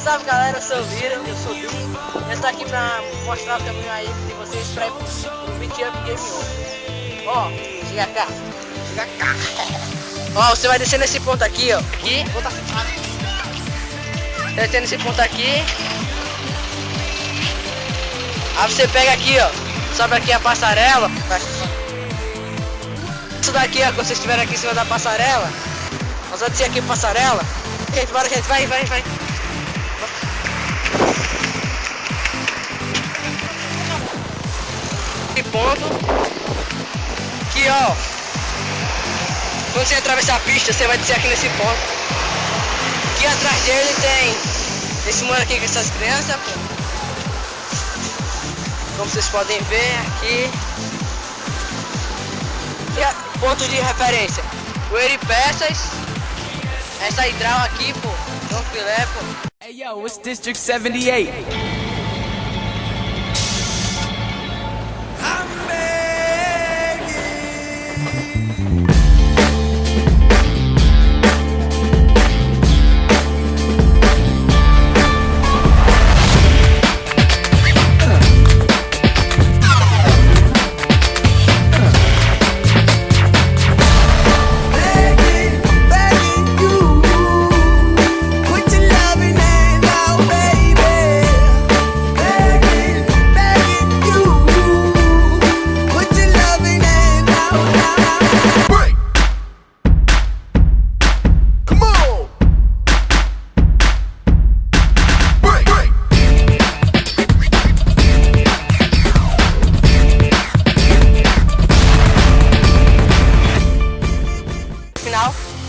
Salve galera, eu sou o Vira, eu sou o Bi. Eu tô aqui pra mostrar o caminho aí de vocês pra ir pro Meet Up Game Over. Ó, chega cá. Chega cá. Ó, você vai descer nesse ponto aqui, ó. Aqui. Você vai descer nesse ponto aqui. Aí você pega aqui, ó. Sobe aqui a passarela. Isso daqui, ó, quando vocês estiverem aqui em cima da passarela. Nós vamos descer aqui a passarela. Gente, bora, gente, vai. Esse ponto. Aqui, ó. Quando você atravessar a pista, você vai descer aqui nesse ponto. Aqui atrás dele tem esse mano aqui com essas crianças, pô. Como vocês podem ver aqui. E pontos de referência. O Eripeças. Essa hidral aqui, pô. Não filé, pô. Hey yo, it's District 78.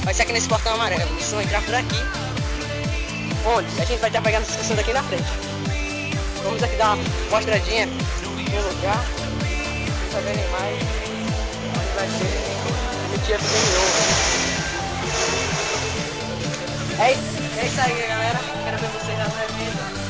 Vai ser aqui nesse portão amarelo. Eles vão entrar por aqui. Onde? A gente vai estar pegando as pessoas daqui na frente. Vamos aqui dar uma mostradinha no lugar. Não saberem mais onde vai ser o Meet Up Game Over. É isso aí, galera. Quero ver vocês lá no evento.